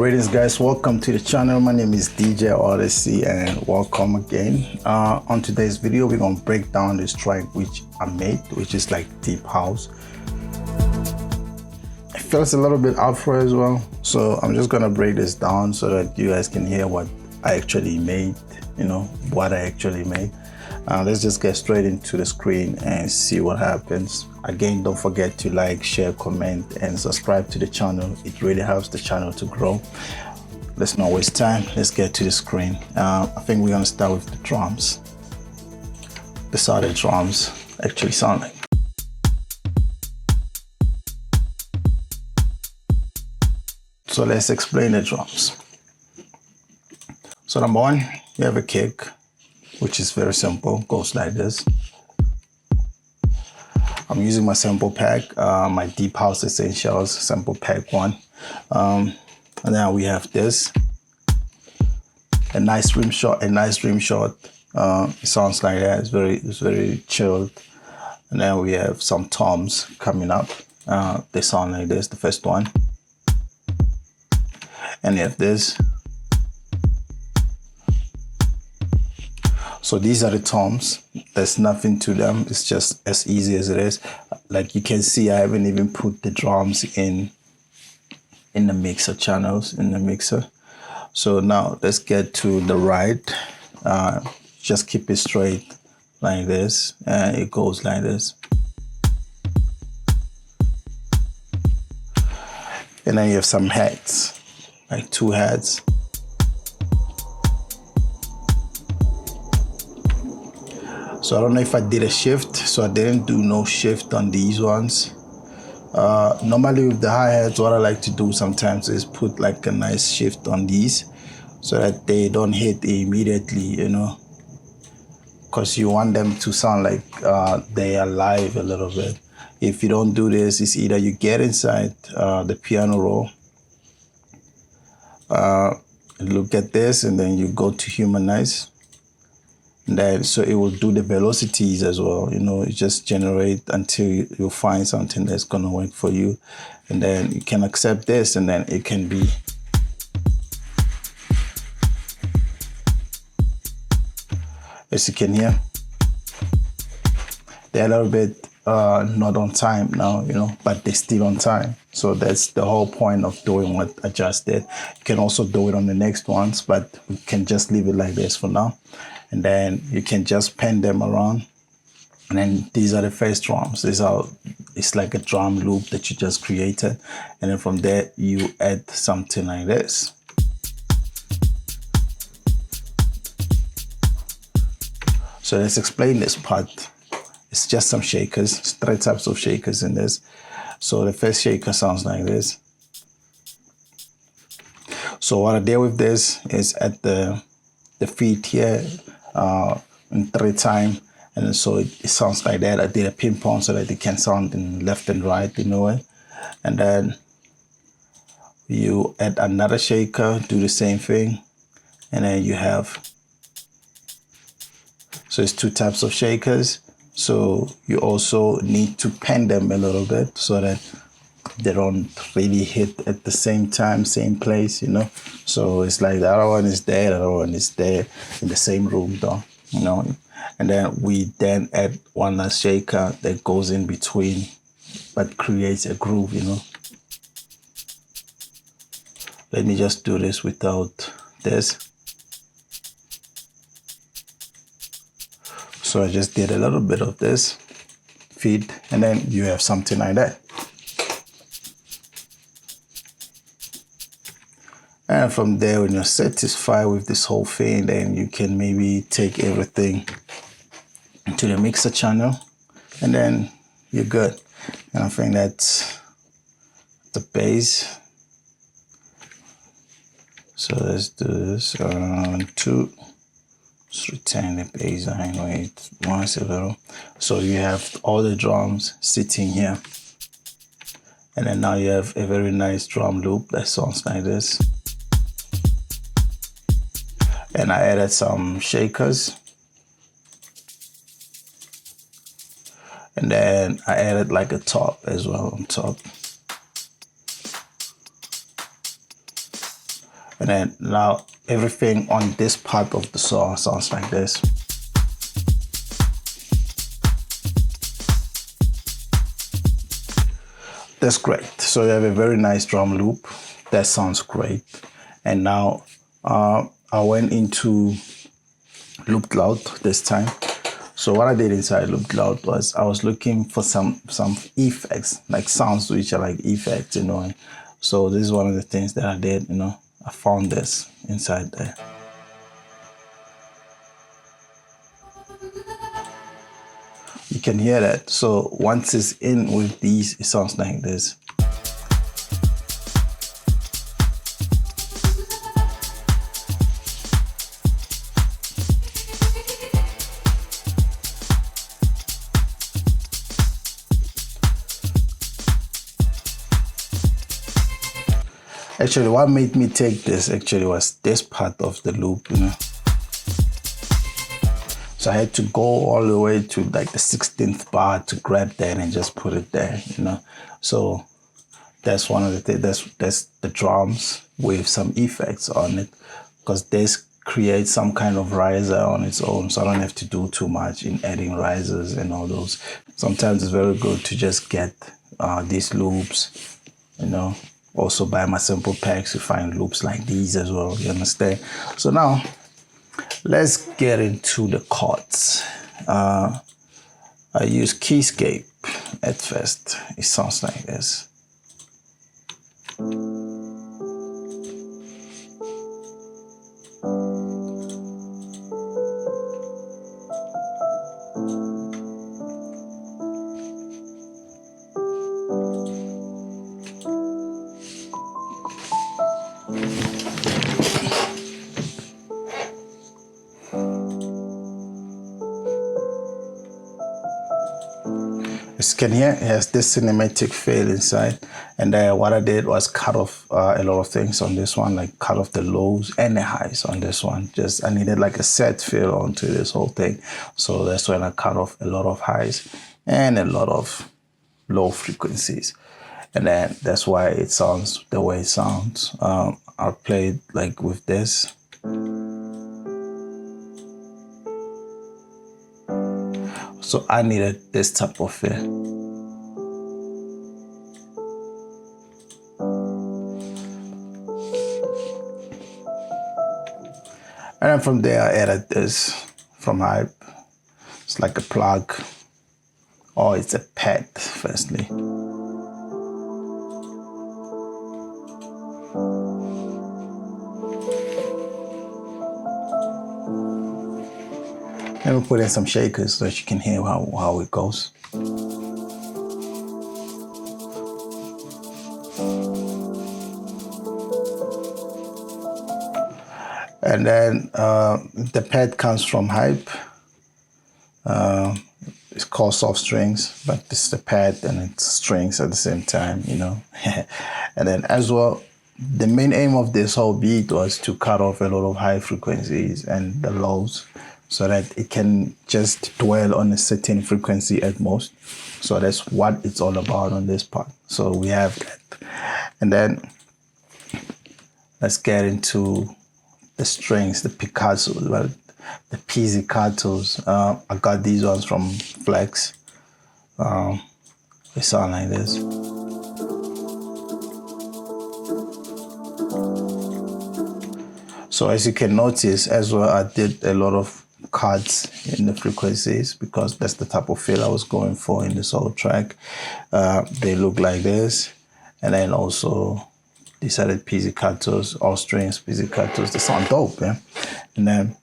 Greetings guys, welcome to the channel. My name is DJ Odyssey and welcome again. On today's video we're going to break down this track which I made, which is like deep house. It feels a little bit afro as well, so I'm just going to break this down so that you guys can hear what I actually made, what I actually made. Let's just get straight into the screen and see what happens. Again, don't forget to like, share, comment, and subscribe to the channel. It really helps the channel to grow. Let's not waste time. Let's get to the screen. I think we're gonna start with the drums. This is how the drums actually sound like. So let's explain the drums. So number one, you have a kick, which is very simple, goes like this. I'm using my sample pack, my Deep House Essentials sample pack 1. And now we have this, a nice rim shot. It sounds like that. It's very chilled. And then we have some toms coming up. They sound like this, the first one. And you have this. So these are the toms. There's nothing to them. It's just as easy as it is. Like you can see, I haven't even put the drums in the mixer channels, in the mixer. So now let's get to the right. Just keep it straight like this. And it goes like this. And then you have some heads, like 2 heads. So I don't know if I did a shift, so I didn't do no shift on these ones. Normally with the hi-hats, what I like to do sometimes is put like a nice shift on these so that they don't hit immediately, because you want them to sound like they are live a little bit. If you don't do this, it's either you get inside the piano roll, look at this, and then you go to humanize. And then, so it will do the velocities as well, you just generate until you find something that's gonna work for you. And then you can accept this, and then it can be. As you can hear, they're a little bit not on time now, but they're still on time. So that's the whole point of doing what I just did. You can also do it on the next ones, but we can just leave it like this for now. And then you can just pan them around. And then these are the first drums. It's like a drum loop that you just created. And then from there, you add something like this. So let's explain this part. It's just some shakers, 3 types of shakers in this. So the first shaker sounds like this. So what I did with this is at the feet here, in 3 times, and so it sounds like that. I did a ping pong so that it can sound in left and right in a way. And then you add another shaker, do the same thing, and then you have, so it's 2 types of shakers. So you also need to pan them a little bit so that they don't really hit at the same time, same place, So it's like the other one is there, the other one is there in the same room though, And then we then add one last shaker that goes in between, but creates a groove, Let me just do this without this. So I just did a little bit of this, feed, and then you have something like that. And from there, when you're satisfied with this whole thing, then you can maybe take everything into the mixer channel, and then you're good. And I think that's the bass. So let's do this. 2. Let's return the bass. I know it once a little. So you have all the drums sitting here. And then now you have a very nice drum loop that sounds like this. And I added some shakers. And then I added like a top as well on top. And then now everything on this part of the song sounds like this. That's great. So you have a very nice drum loop. That sounds great. And now I went into Loopcloud this time. So what I did inside Loopcloud was I was looking for some effects, like sounds which are like effects, you know. So this is one of the things that I did, you know. I found this inside there. You can hear that. So once it's in with these, it sounds like this. Actually, what made me take this actually was this part of the loop, you know. So I had to go all the way to like the 16th bar to grab that and just put it there, you know. So that's one of the things, that's the drums with some effects on it, because this creates some kind of riser on its own. So I don't have to do too much in adding risers and all those. Sometimes it's very good to just get these loops, you know. Also buy my simple packs, you find loops like these as well, you understand? So now, let's get into the chords. I use Keyscape at first. It sounds like this. As you can hear, it has this cinematic feel inside. And what I did was cut off a lot of things on this one, like cut off the lows and the highs on this one. Just I needed like a set feel onto this whole thing. So that's when I cut off a lot of highs and a lot of low frequencies. And then that's why it sounds the way it sounds. I'll play it like with this. So I needed this type of feel. And then from there, I added this from Hype. It's like a plug, or it's a pad, firstly. And we'll put in some shakers so that you can hear how it goes. And then the pad comes from Hype. It's called soft strings, but this is the pad and it's strings at the same time, you know. And then as well, the main aim of this whole beat was to cut off a lot of high frequencies and the lows, so that it can just dwell on a certain frequency at most. So that's what it's all about on this part. So we have that. And then let's get into the strings, the picassos, well, the pizzicatos. I got these ones from Flex. They sound like this. So as you can notice as well, I did a lot of cuts in the frequencies because that's the type of feel I was going for in this whole track. They look like this, and then also decided pizzicatos, all strings pizzicatos. They sound dope, yeah. And then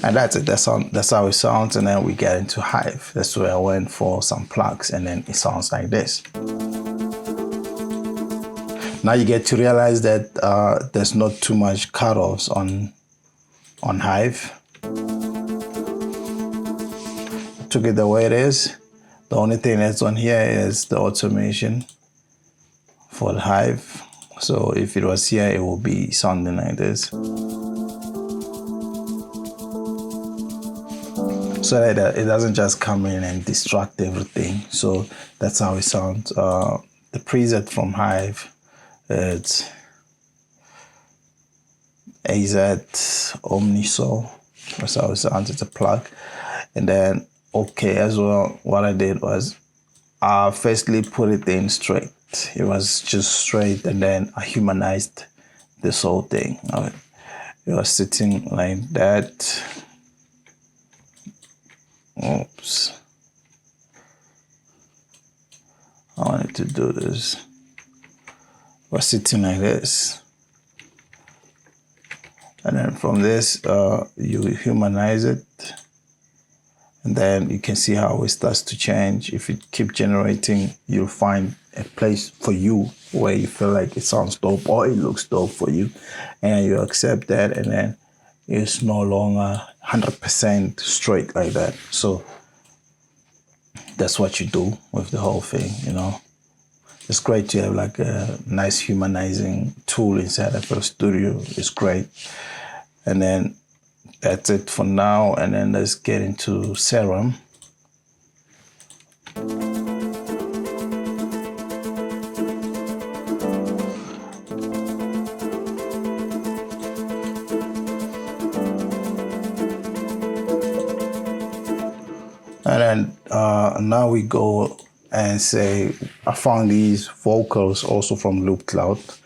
and that's it. That's how it sounds. And then we get into Hive. That's where I went for some plugs, and then it sounds like this. Now you get to realize that there's not too much cutoffs on Hive. I took it the way it is. The only thing that's on here is the automation for the Hive. So if it was here, it will be sounding like this. So that it doesn't just come in and distract everything. So that's how it sounds. the preset from Hive. It's AZ Omnisoul. That's how it sounds. It's a plug. And then okay as well, what I did was I firstly put it in straight. It was just straight, and then I humanized this whole thing. It was sitting like that. Oops. I wanted to do this. It was sitting like this. And then from this, you humanize it. And then you can see how it starts to change. If you keep generating, you'll find a place for you where you feel like it sounds dope or it looks dope for you. And you accept that, and then it's no longer 100% straight like that. So that's what you do with the whole thing, you know. It's great to have like a nice humanizing tool inside of FL Studio. It's great. And then that's it for now. And then let's get into Serum. And then now we go and say, I found these vocals also from Loopcloud.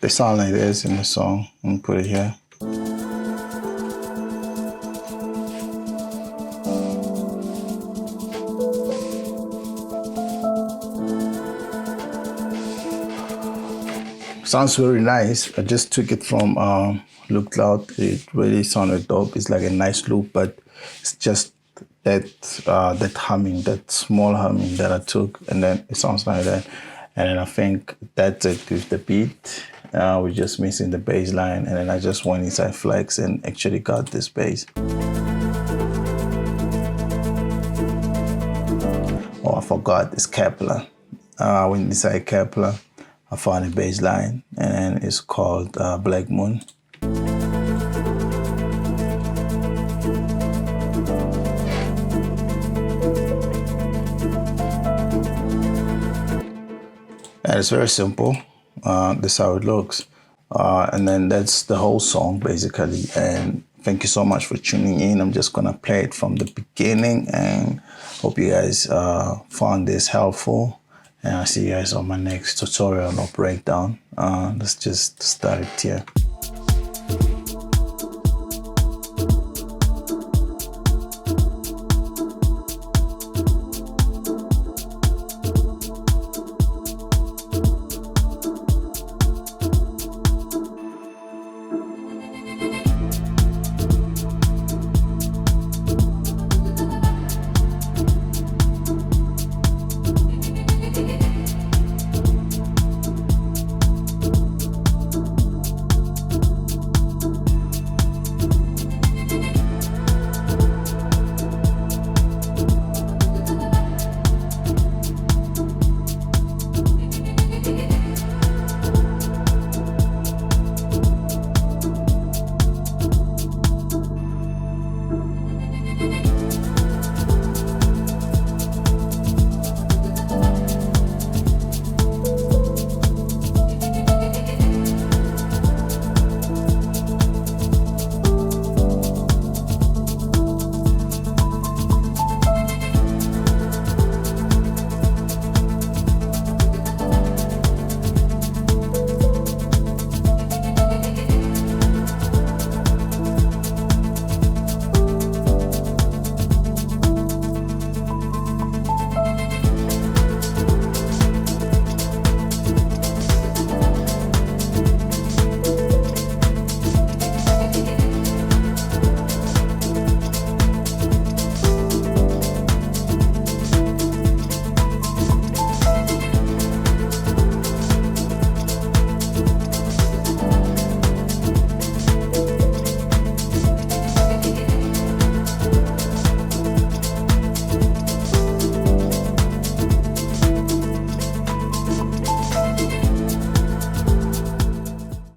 They sound like this in the song. I'm gonna put it here. Sounds very nice. I just took it from Loopcloud. It really sounded dope. It's like a nice loop, but it's just that humming, that small humming that I took, and then it sounds like that. And then I think that's it with the beat. We're just missing the bass line, and then I just went inside Flex and actually got this bass. Oh, I forgot, it's Kepler. I went inside Kepler, I found a bass line, and then it's called Black Moon. And it's very simple. This is how it looks. And then that's the whole song basically. And thank you so much for tuning in. I'm just gonna play it from the beginning, and hope you guys found this helpful. And I'll see you guys on my next tutorial or breakdown. Let's just start it here.